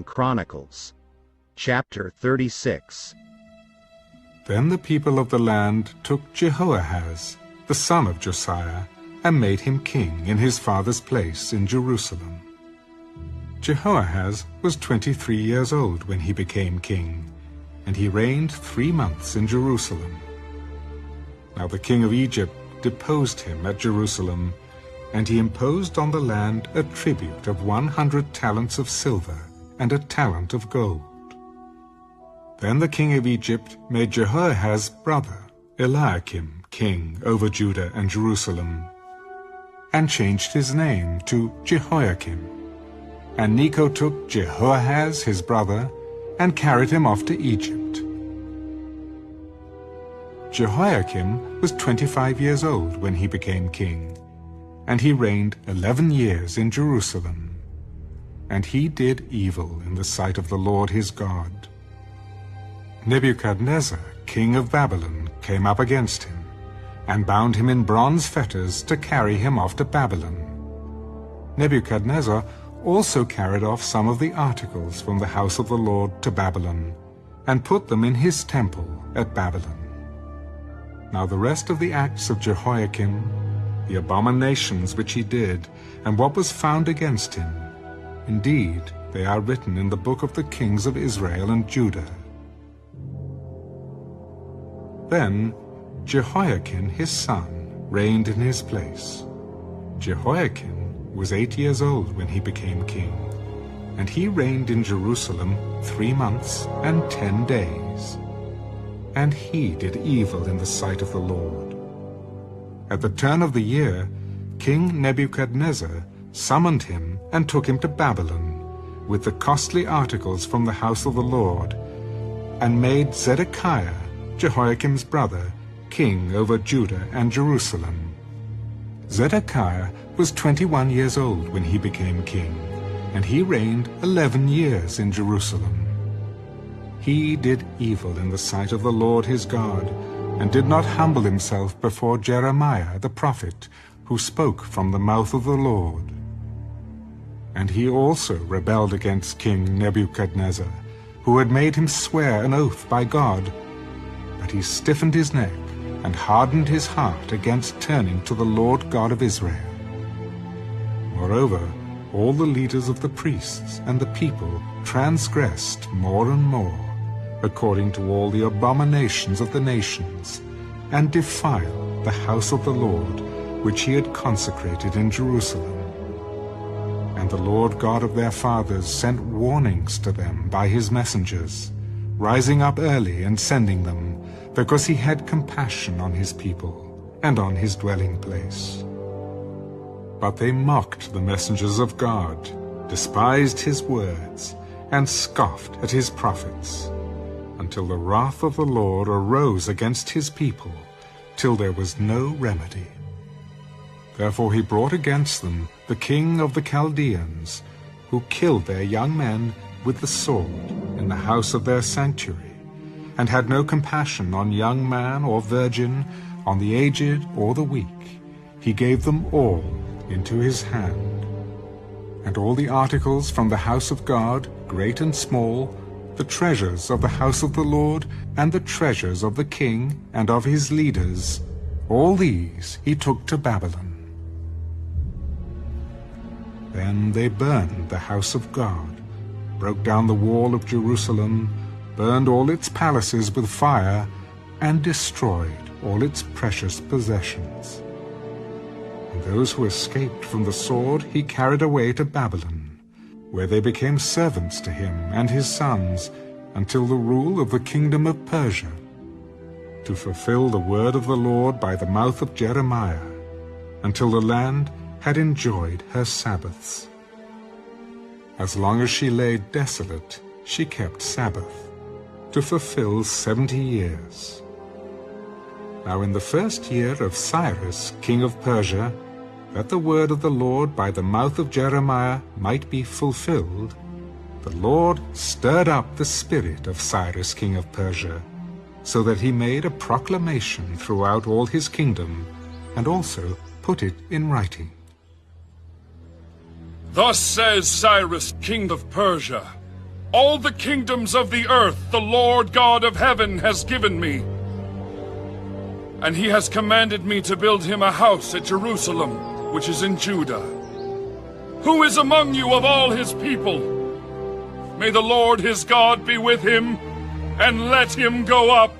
Chronicles, chapter 36. Then the people of the land took Jehoahaz, the son of Josiah, and made him king in his father's place in Jerusalem. Jehoahaz was 23 years old when he became king, and he reigned 3 months in Jerusalem. Now the king of Egypt deposed him at Jerusalem, and he imposed on the land a tribute of 100 talents of silver and a talent of gold. Then the king of Egypt made Jehoahaz's brother, Eliakim, king over Judah and Jerusalem, and changed his name to Jehoiakim. And Necho took Jehoahaz his brother, and carried him off to Egypt. Jehoiakim was 25 years old when he became king, and he reigned 11 years in Jerusalem. And he did evil in the sight of the Lord his God. Nebuchadnezzar, king of Babylon, came up against him, and bound him in bronze fetters to carry him off to Babylon. Nebuchadnezzar also carried off some of the articles from the house of the Lord to Babylon, and put them in his temple at Babylon. Now the rest of the acts of Jehoiakim, the abominations which he did, and what was found against him, indeed, they are written in the book of the kings of Israel and Judah. Then Jehoiakim his son reigned in his place. Jehoiakim was 8 years old when he became king, and he reigned in Jerusalem 3 months and 10 days. And he did evil in the sight of the Lord. At the turn of the year, King Nebuchadnezzar summoned him and took him to Babylon, with the costly articles from the house of the Lord, and made Zedekiah, Jehoiakim's brother, king over Judah and Jerusalem. Zedekiah was 21 years old when he became king, and he reigned 11 years in Jerusalem. He did evil in the sight of the Lord his God, and did not humble himself before Jeremiah the prophet, who spoke from the mouth of the Lord. And he also rebelled against King Nebuchadnezzar, who had made him swear an oath by God. But he stiffened his neck and hardened his heart against turning to the Lord God of Israel. Moreover, all the leaders of the priests and the people transgressed more and more, according to all the abominations of the nations, and defiled the house of the Lord, which he had consecrated in Jerusalem. And the Lord God of their fathers sent warnings to them by his messengers, rising up early and sending them, because he had compassion on his people and on his dwelling place. But they mocked the messengers of God, despised his words, and scoffed at his prophets, until the wrath of the Lord arose against his people, till there was no remedy. Therefore he brought against them the king of the Chaldeans, who killed their young men with the sword in the house of their sanctuary, and had no compassion on young man or virgin, on the aged or the weak. He gave them all into his hand. And all the articles from the house of God, great and small, the treasures of the house of the Lord, and the treasures of the king and of his leaders, all these he took to Babylon. Then they burned the house of God, broke down the wall of Jerusalem, burned all its palaces with fire, and destroyed all its precious possessions. And those who escaped from the sword he carried away to Babylon, where they became servants to him and his sons, until the rule of the kingdom of Persia, to fulfill the word of the Lord by the mouth of Jeremiah, until the land had enjoyed her Sabbaths. As long as she lay desolate, she kept Sabbath, to fulfill 70 years. Now in the first year of Cyrus, king of Persia, that the word of the Lord by the mouth of Jeremiah might be fulfilled, the Lord stirred up the spirit of Cyrus, king of Persia, so that he made a proclamation throughout all his kingdom, and also put it in writing. Thus says Cyrus, king of Persia, All the kingdoms of the earth the Lord God of heaven has given me. And he has commanded me to build him a house at Jerusalem, which is in Judah. Who is among you of all his people? May the Lord his God be with him, and let him go up